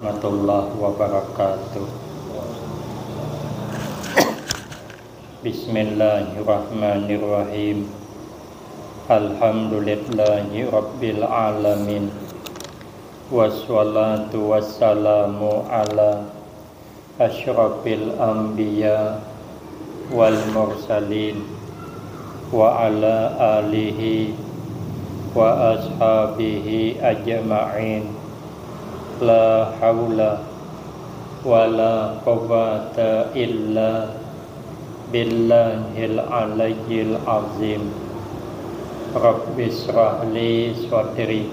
Warahmatullahi wabarakatuh. Bismillahirrahmanirrahim. Alhamdulillahi rabbil alamin. Wassalatu wassalamu ala asyrafil anbiya wal mursalin wa ala alihi wa ashabihi ajma'in. La haula wa la quwwata illa billahil aliyyil azim. Rabbi shrah li sadri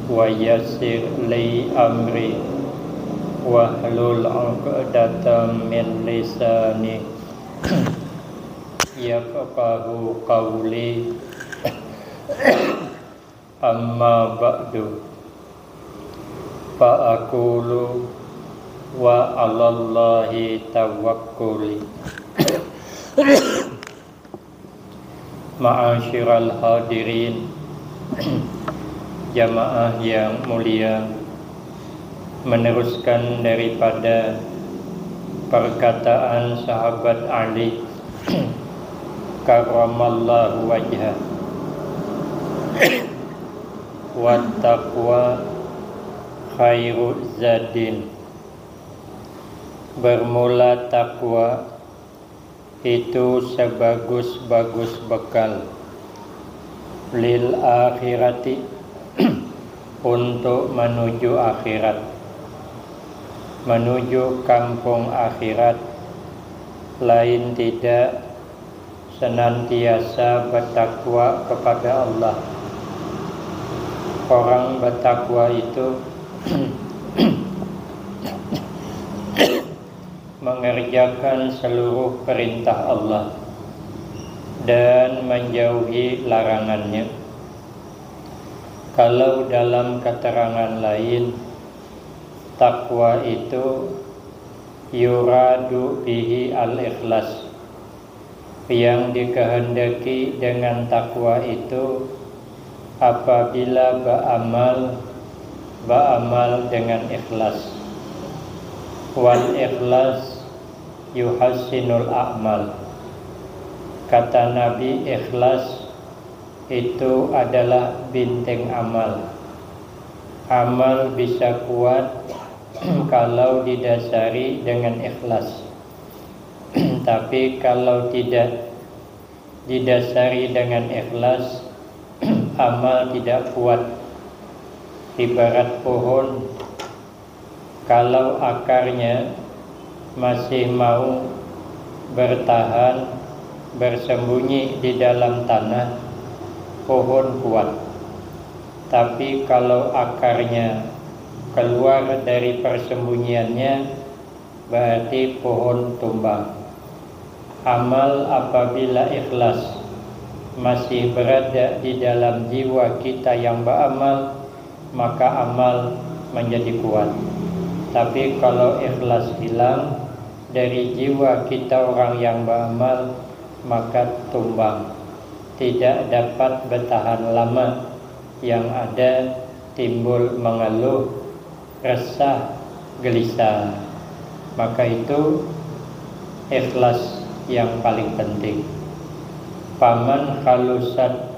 wa yassir li amri wahlul 'uqdatam min lisani yafqahu qawli. Amma ba'du, fa'akulu wa 'alallahi tawakkuli. Ma'asyiral hadirin, jamaah yang mulia, meneruskan daripada perkataan sahabat Ali karramallahu wajhah, wa taqwa khairu zadin. Bermula takwa itu sebagus-bagus bekal lil akhirati, untuk menuju akhirat, menuju kampung akhirat. Lain tidak, senantiasa bertakwa kepada Allah. Orang bertakwa itu mengerjakan seluruh perintah Allah dan menjauhi larangannya. Kalau dalam keterangan lain, takwa itu yuradu bihi al-ikhlas. Yang dikehendaki dengan takwa itu apabila beramal dengan ikhlas. Wal ikhlas yuhassinul a'mal. Kata Nabi, ikhlas itu adalah benteng amal. Amal bisa kuat kalau didasari dengan ikhlas. Tapi kalau tidak didasari dengan ikhlas, amal tidak kuat. Ibarat pohon, kalau akarnya masih mau bertahan, bersembunyi di dalam tanah, pohon kuat. Tapi kalau akarnya keluar dari persembunyiannya, berarti pohon tumbang. Amal apabila ikhlas masih berada di dalam jiwa kita yang beramal, maka amal menjadi kuat. Tapi kalau ikhlas hilang dari jiwa kita orang yang beramal, maka tumbang, tidak dapat bertahan lama. Yang ada timbul mengeluh, resah, gelisah. Maka itu ikhlas yang paling penting. Faman khalusat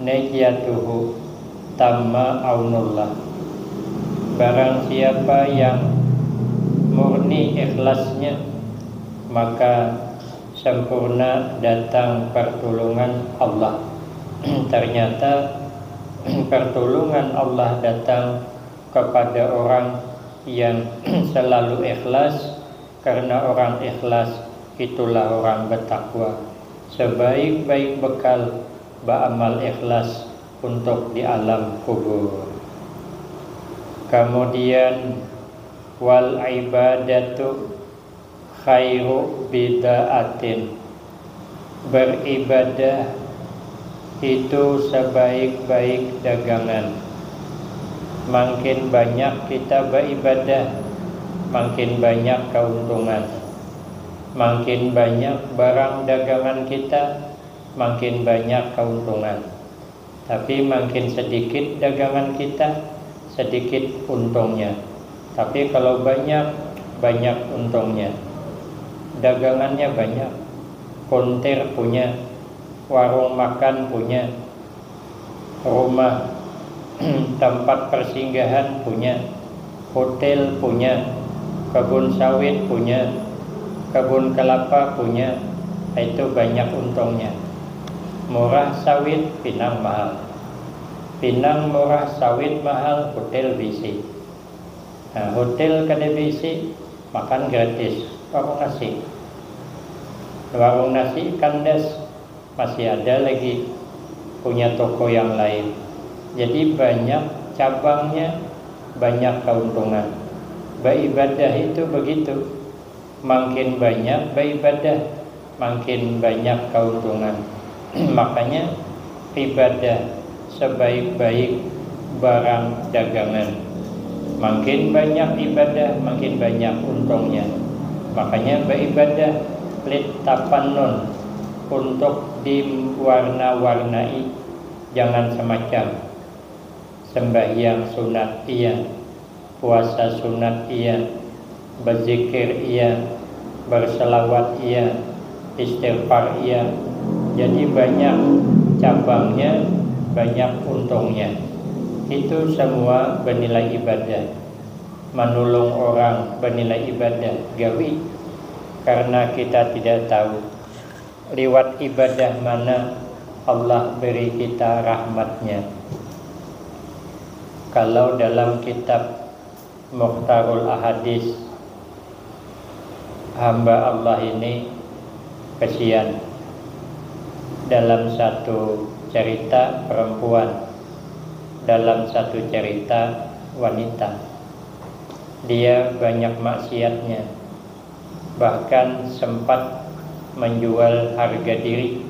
niyatuhu tamma aunullah. Barang siapa yang murni ikhlasnya, maka sempurna datang pertolongan Allah. Ternyata pertolongan Allah datang kepada orang yang selalu ikhlas, karena orang ikhlas itulah orang bertakwa. Sebaik-baik bekal beramal ikhlas untuk di alam kubur. Kemudian wal ibadatu khairu bida'atin. Beribadah itu sebaik-baik dagangan. Makin banyak kita beribadah, makin banyak keuntungan. Makin banyak barang dagangan kita, makin banyak keuntungan. Tapi makin sedikit dagangan kita, sedikit untungnya. Tapi kalau banyak, banyak untungnya. Dagangannya banyak, konter punya, warung makan punya, rumah tempat persinggahan punya, hotel punya, kebun sawit punya, kebun kelapa punya. Itu banyak untungnya. Murah sawit, Pinang mahal. Pinang murah, sawit mahal, hotel bisi. Nah, hotel kada bisi, makan gratis, warung nasi. Warung nasi kandas, masih ada lagi punya toko yang lain. Jadi banyak cabangnya, banyak keuntungan. Beribadah itu begitu. Makin banyak beribadah, makin banyak keuntungan. Makanya ibadah sebaik-baik barang dagangan. Makin banyak ibadah, makin banyak untungnya. Makanya beribadah litapannun, untuk diwarna-warnai. Jangan semacam sembahyang sunat iya, puasa sunat iya, berzikir iya, berselawat iya, istighfar iya. Jadi banyak cabangnya, banyak untungnya. Itu semua bernilai ibadah. Menolong orang bernilai ibadah, gawi. Karena kita tidak tahu lewat ibadah mana Allah beri kita rahmatnya. Kalau dalam kitab Mukhtarul Ahadis, hamba Allah ini kesian. Dalam satu cerita perempuan, dalam satu cerita wanita, dia banyak maksiatnya, bahkan sempat menjual harga diri.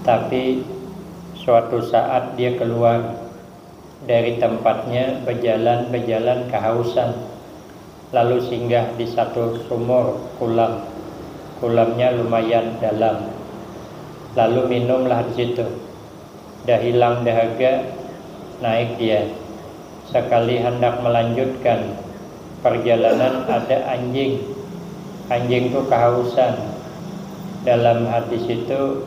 Tapi suatu saat dia keluar dari tempatnya, berjalan kehausan, lalu singgah di satu sumur kolam. Kolamnya lumayan dalam. Lalu minumlah di situ. Dah hilang dahaga, naik dia. Sekali hendak melanjutkan perjalanan, ada anjing. Anjing itu kehausan. Dalam hadis itu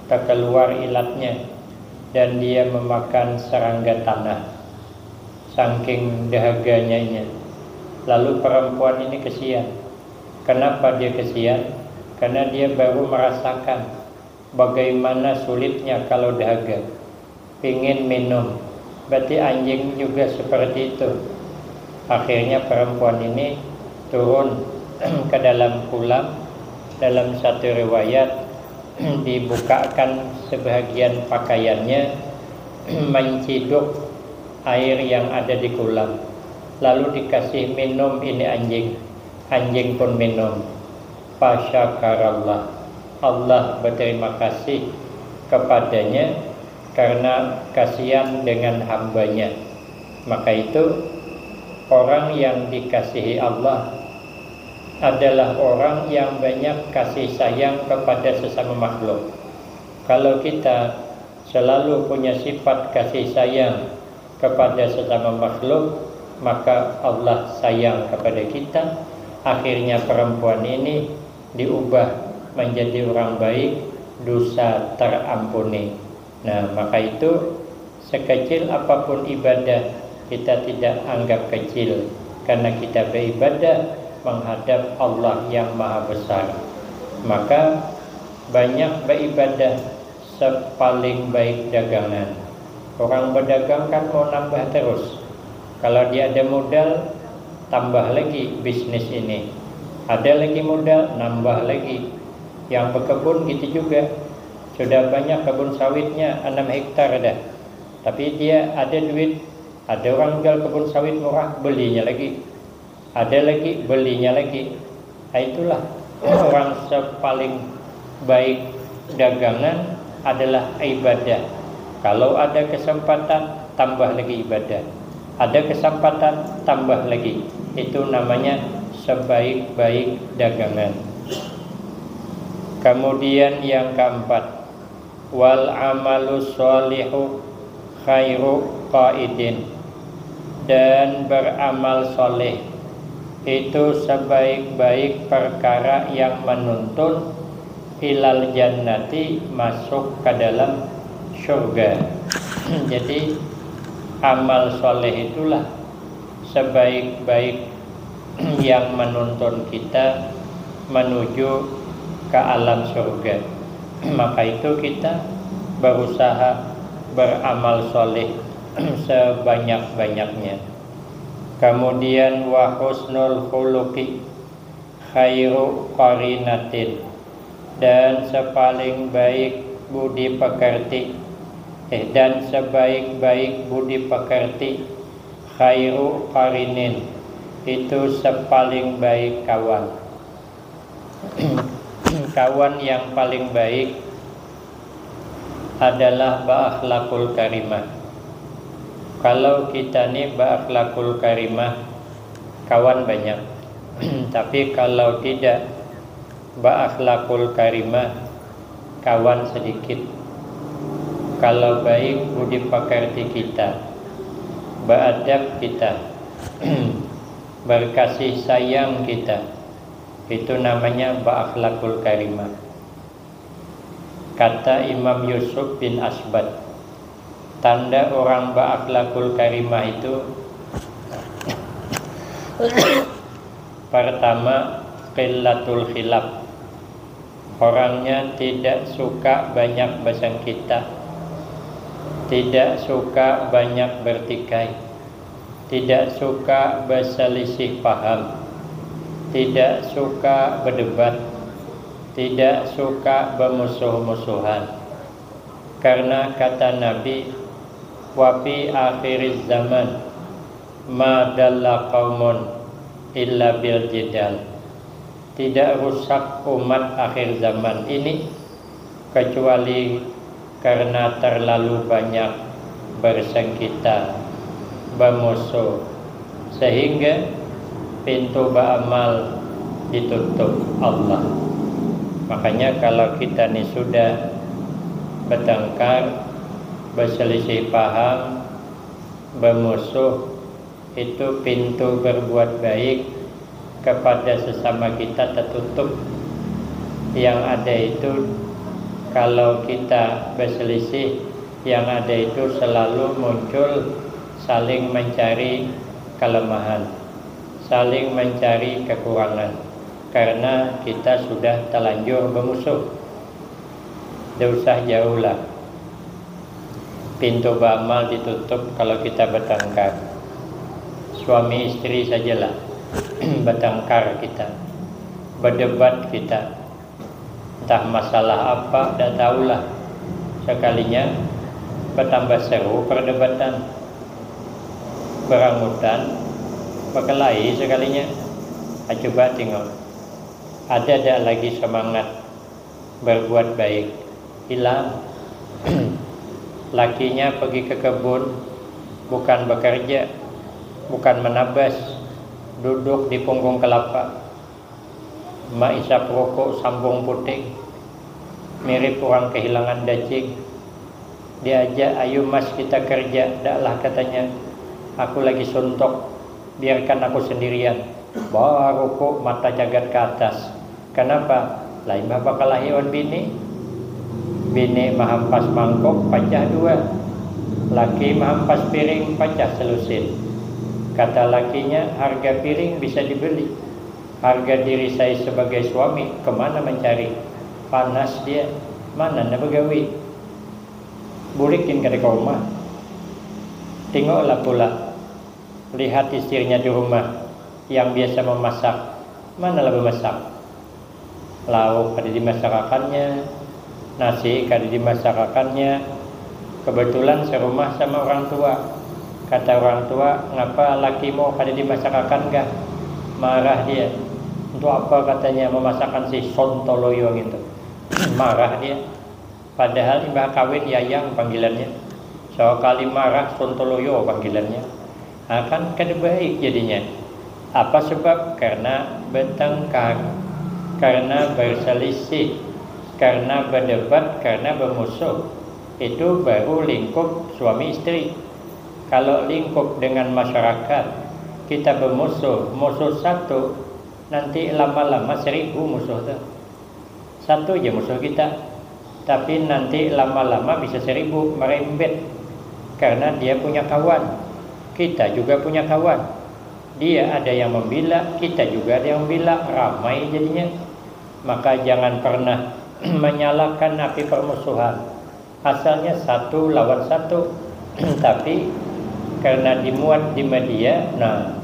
terkeluar ilatnya dan dia memakan serangga tanah, saking dahaganya. Lalu perempuan ini kesian. Kenapa dia kesian? Karena dia baru merasakan bagaimana sulitnya kalau dahaga, ingin minum. Berarti anjing juga seperti itu. Akhirnya perempuan ini turun ke dalam kolam. Dalam satu riwayat dibukakan sebahagian pakaiannya, menciduk air yang ada di kolam, lalu dikasih minum ini anjing. Anjing pun minum. Fasyakarallah, Allah berterima kasih kepadanya karena kasihan dengan hambanya. Maka itu orang yang dikasihi Allah adalah orang yang banyak kasih sayang kepada sesama makhluk. Kalau kita selalu punya sifat kasih sayang kepada sesama makhluk, maka Allah sayang kepada kita. Akhirnya perempuan ini diubah menjadi orang baik, dosa terampuni. Nah, maka itu sekecil apapun ibadah, kita tidak anggap kecil, karena kita beribadah menghadap Allah yang maha besar. Maka banyak beribadah sepaling baik dagangan. Orang berdagang kan mau nambah terus. Kalau dia ada modal, tambah lagi bisnis ini. Ada lagi modal, nambah lagi. Yang berkebun gitu juga. Sudah banyak kebun sawitnya 6 hektar dah. Tapi dia ada duit. Ada orang jual kebun sawit murah, belinya lagi. Ada lagi, belinya lagi. Nah, itulah orang sepaling baik dagangan adalah ibadah. Kalau ada kesempatan, tambah lagi ibadah. Ada kesempatan, tambah lagi. Itu namanya sebaik-baik dagangan. Kemudian yang keempat, wal amalu sholihu khairu qaidin. dan beramal soleh itu sebaik-baik perkara yang menuntun ilal jannati, masuk ke dalam surga. Jadi amal soleh itulah sebaik-baik yang menuntun kita menuju ke alam surga. Maka itu kita berusaha beramal soleh sebanyak-banyaknya. Kemudian wa husnul khuluqi khairu qarinatin, dan sepaling baik budi pekerti dan sebaik-baik budi pekerti, khairu qarinin, itu sepaling baik kawan. Kawan yang paling baik adalah ba'akhlakul karimah. Kalau kita nih ba'akhlakul karimah, kawan banyak. Tapi kalau tidak ba'akhlakul karimah, kawan sedikit. Kalau baik budi pekerti kita, beradab kita, berkasih sayang kita, itu namanya ba'akhlakul karimah. Kata Imam Yusuf bin Asbad, tanda orang ba'akhlakul karimah itu pertama, qillatul khilaf. Orangnya tidak suka banyak bersengketa, tidak suka banyak bertikai, tidak suka berselisih paham, tidak suka berdebat, tidak suka bermusuh-musuhan. Karena kata Nabi, wa fi akhiriz zaman ma dalla qaumun illa bil jidal. Tidak rusak umat akhir zaman ini kecuali karena terlalu banyak bersengketa, bermusuh, sehingga pintu beramal ditutup Allah. Makanya kalau kita ini sudah bertengkar, berselisih paham, bermusuh, itu pintu berbuat baik kepada sesama kita tertutup. Yang ada itu kalau kita berselisih, yang ada itu selalu muncul saling mencari kelemahan, saling mencari kekurangan, karena kita sudah terlanjur bermusuh. Tidak usah jauh lah, pintu beramal ditutup kalau kita bertengkar. Suami istri sajalah bertengkar kita, berdebat kita, entah masalah apa, tidak tahulah. Sekalinya bertambah seru perdebatan, berangutan, berkelahi sekalinya. Coba tengok, ada tidak lagi semangat berbuat baik? Hilang. Lakinya pergi ke kebun, bukan bekerja, bukan menabas, duduk di punggung kelapa, mak isap rokok sambung putih, mirip orang kehilangan daging. Diajak, ayo mas kita kerja. Daklah katanya, aku lagi suntuk, biarkan aku sendirian. Bawa rokok, mata jagat ke atas. Kenapa? Lain bapak kelahiran bini. Bini mahampas mangkok, pecah dua. Laki mahampas piring, pecah selusin. Kata lakinya, harga piring bisa dibeli, harga diri saya sebagai suami kemana mencari? Panas dia, mana nak begawi? Bulikin ke rumah. Tengoklah pula, lihat istrinya di rumah yang biasa memasak, mana lah bermasak? Lauk ada dimasakakannya, nasi ada dimasakakannya. Kebetulan serumah sama orang tua. Kata orang tua, ngapa lakimu ada dimasakakan gak? Marah dia. Untuk apa katanya memasakkan si sontoloyo gitu. Marah dia. Padahal imbah kawin yayang panggilannya. Sekali marah sontoloyo panggilannya. Akan kada baik jadinya. Apa sebab? Karena bertengkar, karena berselisih, karena berdebat, karena bermusuh. Itu baru lingkup suami istri. Kalau lingkup dengan masyarakat, kita bermusuh, musuh satu, nanti lama-lama 1000 musuh tuh. Satu aja musuh kita, tapi nanti lama-lama bisa 1000 merembet, karena dia punya kawan, kita juga punya kawan. Dia ada yang membela, kita juga ada yang membela, ramai jadinya. Maka jangan pernah menyalakan api permusuhan. Asalnya satu lawan satu, tapi karena dimuat di media, nah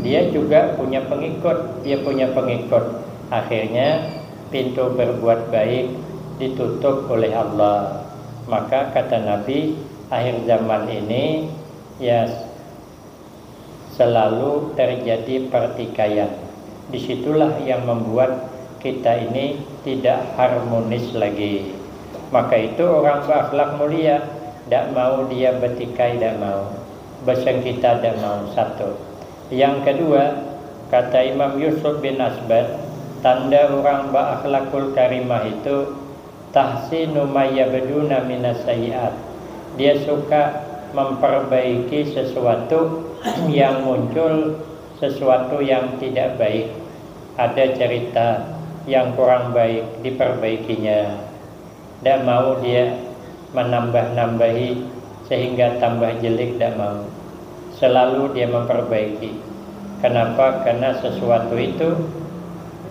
dia juga punya pengikut, akhirnya pintu berbuat baik ditutup oleh Allah. Maka kata Nabi, akhir zaman ini ya selalu terjadi pertikaian. Disitulah yang membuat kita ini tidak harmonis lagi. Maka itu orang berakhlak mulia, tidak mau dia bertikai, tidak mau bersengketa, tidak mau. Satu. Yang kedua, kata Imam Yusuf bin Asbad, tanda orang berakhlakul karimah itu tahsinu ma yabduna minas sayyi'at. Dia suka memperbaiki sesuatu yang muncul, sesuatu yang tidak baik. Ada cerita yang kurang baik, diperbaikinya. Tidak mau dia menambah-nambahi sehingga tambah jelek, tidak mau. Selalu dia memperbaiki. Kenapa? Karena sesuatu itu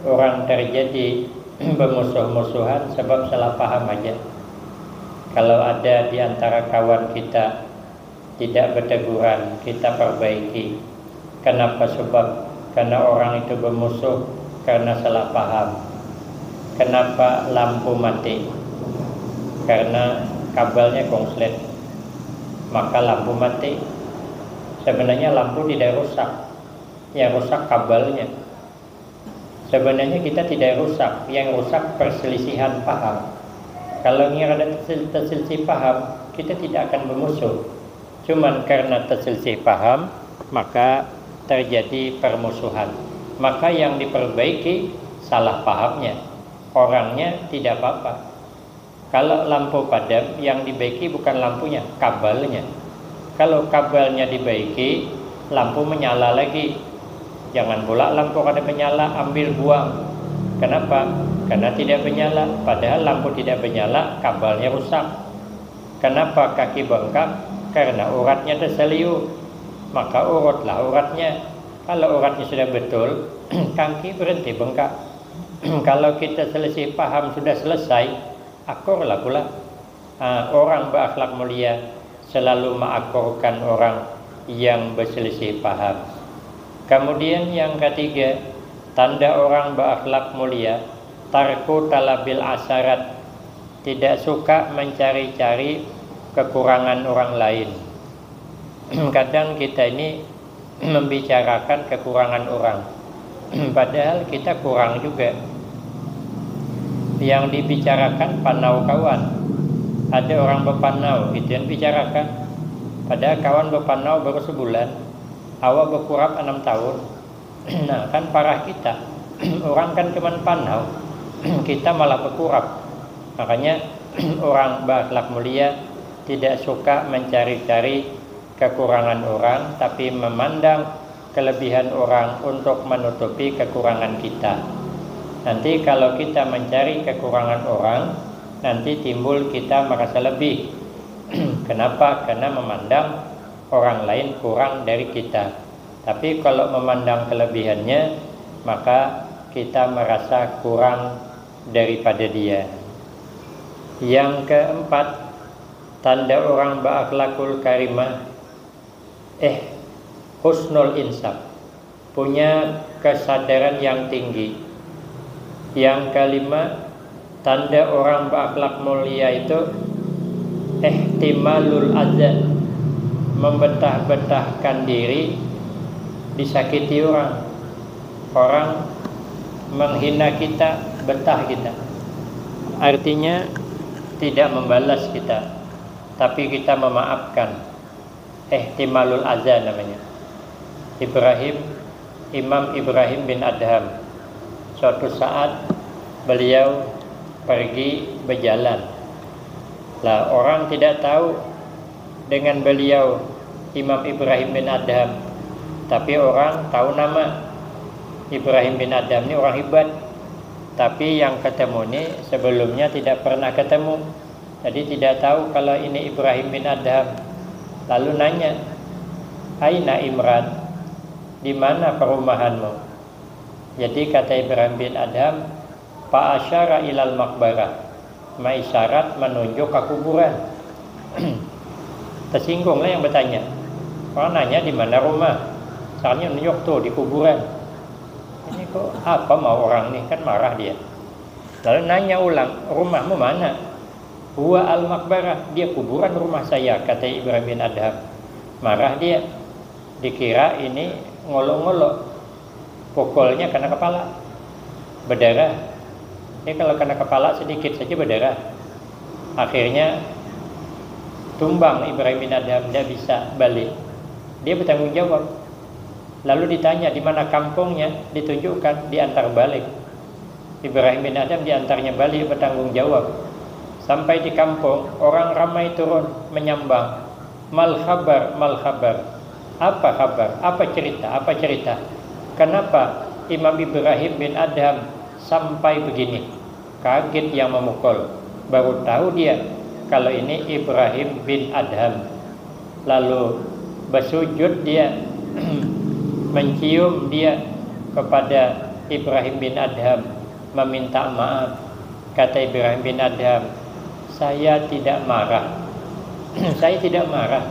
orang terjadi bermusuh-musuhan sebab salah paham aja. Kalau ada di antara kawan kita tidak berteguran, kita perbaiki. Kenapa? Sebab karena orang itu bermusuh karena salah paham. Kenapa lampu mati? Karena kabelnya konslet, maka lampu mati. Sebenarnya lampu tidak rusak, yang rusak kabelnya. Sebenarnya kita tidak rusak, yang rusak perselisihan paham. Kalau ini ada terselisih paham, kita tidak akan bermusuh. Cuman karena terselisih paham, maka terjadi permusuhan. Maka yang diperbaiki salah pahamnya, orangnya tidak apa-apa. Kalau lampu padam, yang dibaiki bukan lampunya, kabelnya. Kalau kabelnya dibaiki, lampu menyala lagi. Jangan pula lampu ada menyala, ambil buang. Kenapa? Karena tidak menyala. Padahal lampu tidak menyala, kabelnya rusak. Kenapa kaki bengkak? Karena uratnya terseliu. Maka urutlah uratnya. Kalau uratnya sudah betul, kaki berhenti bengkak. Kalau kita selisih paham sudah selesai, akurlah pula. Orang berakhlak mulia selalu mengakurkan orang yang berselisih paham. Kemudian yang ketiga, tanda orang berakhlak mulia, tarku talabil asarat, tidak suka mencari-cari kekurangan orang lain. Kadang kita ini membicarakan kekurangan orang, padahal kita kurang juga. Yang dibicarakan panau kawan. Ada orang berpanau, itu yang dibicarakan. Padahal kawan berpanau baru sebulan, awal berkurap 6 tahun. Nah kan parah kita. Orang kan cuma panau, kita malah berkurap. Makanya orang berakhlak mulia tidak suka mencari-cari kekurangan orang, tapi memandang kelebihan orang untuk menutupi kekurangan kita. Nanti kalau kita mencari kekurangan orang, nanti timbul kita merasa lebih. Kenapa? Karena memandang orang lain kurang dari kita. Tapi kalau memandang kelebihannya, maka kita merasa kurang daripada dia. Yang keempat, tanda orang berakhlakul karimah, husnul insaf, punya kesadaran yang tinggi. Yang kelima, tanda orang berakhlak mulia itu ihtimalul azan, membetah-betahkan diri disakiti orang. Orang menghina kita, betah kita. Artinya tidak membalas kita, tapi kita memaafkan. Ihtimalul azan namanya. Imam Ibrahim bin Adham, suatu saat beliau pergi berjalan. Lah orang tidak tahu dengan beliau Imam Ibrahim bin Adham. Tapi orang tahu nama Ibrahim bin Adham ini orang hebat. Tapi yang ketemu ini sebelumnya tidak pernah ketemu. Jadi tidak tahu kalau ini Ibrahim bin Adham. Lalu nanya, Aina Imran, di mana perumahanmu? Jadi kata Ibrahim bin Adham, Fa asyara ilal makbarah, maisyarat menunjuk ke kuburan. Tersinggunglah yang bertanya. Orang nanya di mana rumah, soalnya menunjuk tuh di kuburan. Ini kok apa mau orang nih, kan marah dia. Lalu nanya ulang, rumahmu mana? Huwa al-makbarah, dia kuburan rumah saya, kata Ibrahim bin Adham. Marah dia, dikira ini ngolok-ngolok, pukulnya kena kepala, berdarah. Ini kalau kena kepala sedikit saja berdarah. Akhirnya tumbang Ibrahim bin Adham, dia bisa balik. Dia bertanggung jawab. Lalu ditanya di mana kampungnya, ditunjukkan, diantar balik. Ibrahim bin Adham diantarnya balik, bertanggung jawab. Sampai di kampung, orang ramai turun menyambang. Mal khabar, mal khabar. Apa kabar? Apa cerita? Apa cerita? Kenapa Imam Ibrahim bin Adham sampai begini? Kaget yang memukul. Baru tahu dia kalau ini Ibrahim bin Adham. Lalu bersujud dia, mencium dia kepada Ibrahim bin Adham, meminta maaf. Kata Ibrahim bin Adham, saya tidak marah. Saya tidak marah.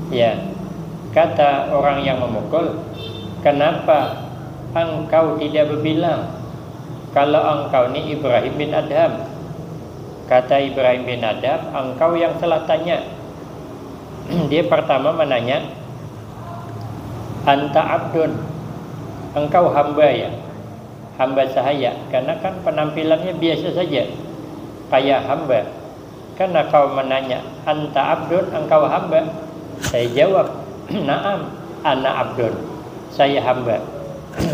Ya, kata orang yang memukul, kenapa engkau tidak berbilang kalau engkau ini Ibrahim bin Adham? Kata Ibrahim bin Adham, engkau yang salah tanya. Dia pertama menanya, Anta abdun, engkau hamba ya? Hamba sahaya. Karena kan penampilannya biasa saja, kayak hamba. Karena kau menanya, Anta abdun, engkau hamba. Saya jawab, Naam, ana abdun, saya hamba.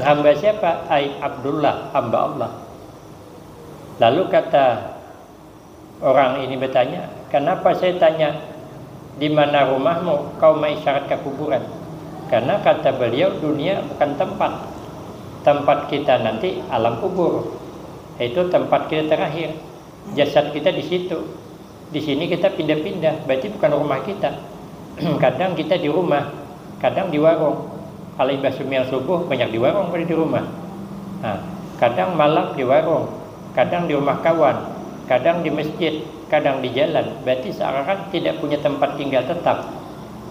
Hamba siapa? Ai Abdullah, hamba Allah. Lalu kata orang ini bertanya, kenapa saya tanya di mana rumahmu? Kau mengisyarat ke kuburan. Karena kata beliau, dunia bukan tempat. Tempat kita nanti alam kubur. Itu tempat kita terakhir. Jasad kita di situ. Di sini kita pindah-pindah. Berarti bukan rumah kita. Kadang kita di rumah, kadang di warung. Kalau imbah sumiang subuh banyak di warung pada di rumah. Nah, kadang malam di warung, kadang di rumah kawan, kadang di masjid, kadang di jalan. Berarti seakan tidak punya tempat tinggal tetap.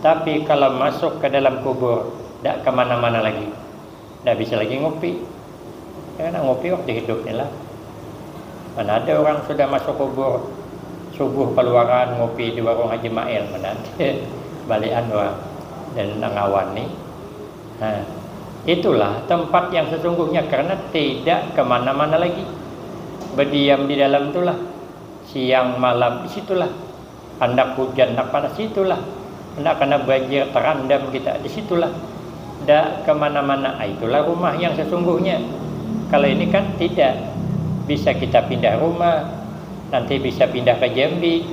Tapi kalau masuk ke dalam kubur, tidak kemana-mana lagi, tidak bisa lagi ngopi. Karena ngopi waktu hidupnya lah. Mana ada orang sudah masuk kubur, subuh keluaran ngopi di warung Haji Mail, mana ada. Balian orang dan ngawan nih. Nah, itulah tempat yang sesungguhnya, karena tidak kemana-mana lagi. Berdiam di dalam itulah. Siang malam di situlah. Hendak hujan, hendak panas situlah. Hendak kena banjir, terendam kita di situlah. Tidak kemana-mana. Itulah rumah yang sesungguhnya. Kalau ini kan tidak. Bisa kita pindah rumah, nanti bisa pindah ke Jambi,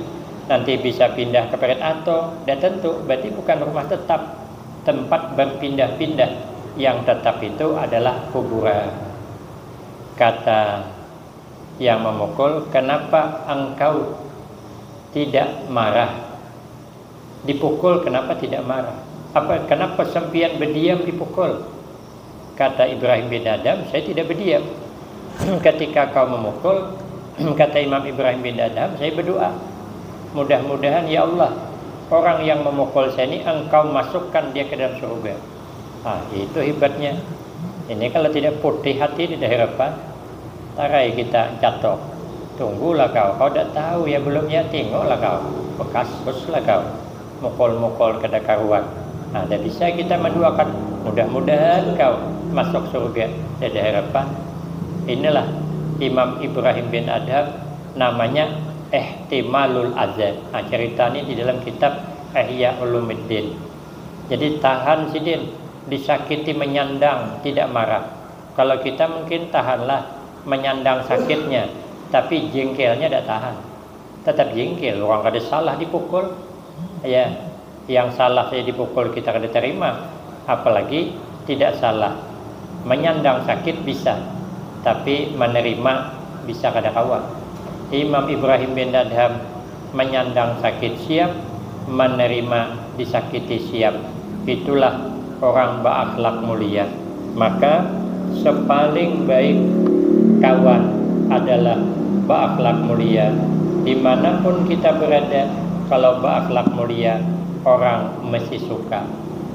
nanti bisa pindah ke Peret Ato. Dan tentu berarti bukan rumah tetap. Tempat berpindah-pindah. Yang tetap itu adalah kuburan. Kata yang memukul, kenapa engkau tidak marah? Dipukul kenapa tidak marah? Kenapa sempian berdiam dipukul? Kata Ibrahim bin Adham, saya tidak berdiam. Ketika kau memukul, kata Imam Ibrahim bin Adham, saya berdoa, mudah-mudahan ya Allah, orang yang memukul saya ini engkau masukkan dia ke dalam surga. Itu hebatnya. Ini kalau tidak putih hati di hadapan, tarai kita jatuh. Tunggulah kau tidak tahu ya belum ya, tengoklah kau, bekas lah kau, mukul-mukul ke karuan. Dan bisa kita mendoakan, mudah-mudahan kau masuk surga. Ada harapan. Inilah Imam Ibrahim bin Adham, namanya Ihtimalul Azan. Cerita ini di dalam kitab Ihya Ulumuddin. Jadi tahan sidin, disakiti menyandang, tidak marah. Kalau kita mungkin tahanlah menyandang sakitnya, tapi jengkelnya tidak tahan. Tetap jengkel, orang ada salah dipukul. Ya, Yang salah saya dipukul kita kada terima, apalagi tidak salah. Menyandang sakit bisa, tapi menerima bisa kada kawa. Imam Ibrahim bin Adham menyandang sakit siap, menerima disakiti siap. Itulah orang berakhlak mulia. Maka sepaling baik kawan adalah berakhlak mulia. Dimanapun kita berada, kalau berakhlak mulia, orang mesti suka.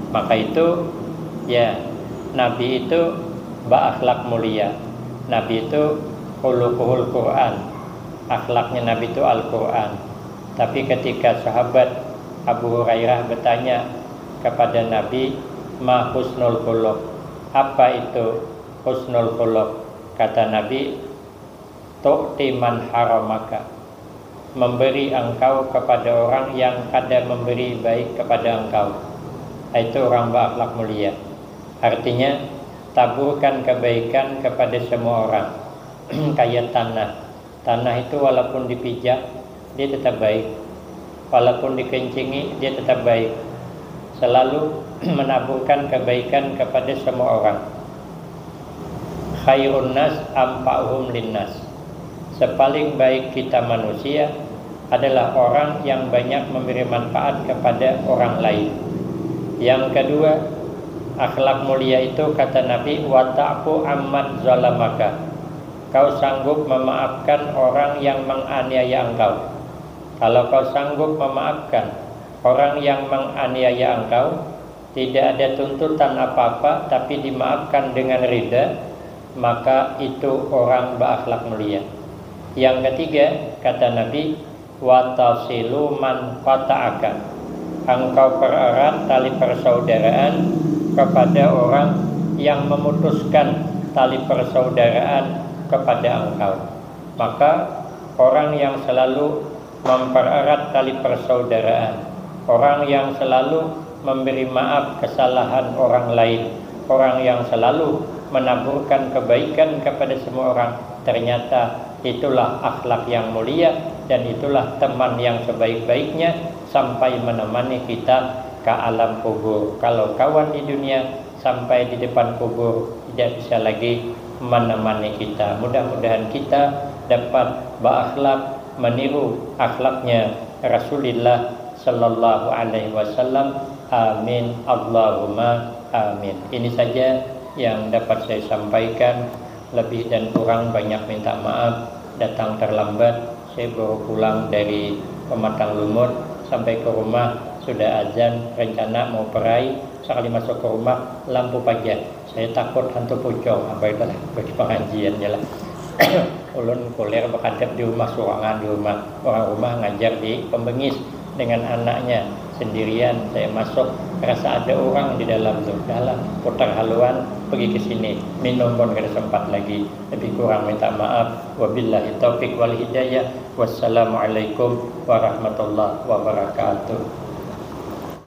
Maka itu ya, Nabi itu berakhlak mulia. Nabi itu khuluquhul Quran. Akhlaknya Nabi itu Al-Quran. Tapi ketika sahabat Abu Hurairah bertanya kepada Nabi, ma husnul khuluq, apa itu husnul khuluq? Kata Nabi, tu'ti man haramaka, memberi engkau kepada orang yang kada memberi baik kepada engkau. Itu orang berakhlak mulia. Artinya taburkan kebaikan kepada semua orang. Kayak tanah. Tanah itu walaupun dipijak, dia tetap baik. Walaupun dikencingi, dia tetap baik. Selalu menaburkan kebaikan kepada semua orang. Khairun nas anfa'uhum linnas. Sepaling baik kita manusia adalah orang yang banyak memberi manfaat kepada orang lain. Yang kedua, akhlak mulia itu kata Nabi, wa ta'fu amman zalamaka. Kau sanggup memaafkan orang yang menganiaya engkau. Kalau kau sanggup memaafkan orang yang menganiaya engkau, tidak ada tuntutan apa-apa, tapi dimaafkan dengan ridha, maka itu orang berakhlak mulia. Yang ketiga, kata Nabi, wa tasilu man qata'aka. Engkau pererat tali persaudaraan kepada orang yang memutuskan tali persaudaraan kepada engkau. Maka orang yang selalu mempererat tali persaudaraan, orang yang selalu memberi maaf kesalahan orang lain, orang yang selalu menaburkan kebaikan kepada semua orang, ternyata itulah akhlak yang mulia, dan itulah teman yang sebaik-baiknya sampai menemani kita ke alam kubur. Kalau kawan di dunia sampai di depan kubur tidak bisa lagi menemani kita. Mudah-mudahan kita dapat berakhlak meniru akhlaknya Rasulullah sallallahu alaihi wasallam. Amin Allahumma amin. Ini saja yang dapat saya sampaikan. Lebih dan kurang banyak minta maaf. Datang terlambat. Saya baru pulang dari Pematang Lumut. Sampai ke rumah sudah azan. Rencana mau perai. Sekali masuk ke rumah lampu pagi. Saya takut hantu pocong. Apa itulah bagi pengajian jelas. Ulun kuliah berkadap di rumah, surangan di rumah. Orang rumah ngajar di Pembengis dengan anaknya sendirian. Saya masuk, rasa ada orang di dalam tuh. Dalam putar haluan, pergi ke sini. Minum pun kada sempat lagi. Lebih kurang minta maaf. Wabillahi taufiq wal hidayah. Wassalamualaikum warahmatullahi wabarakatuh.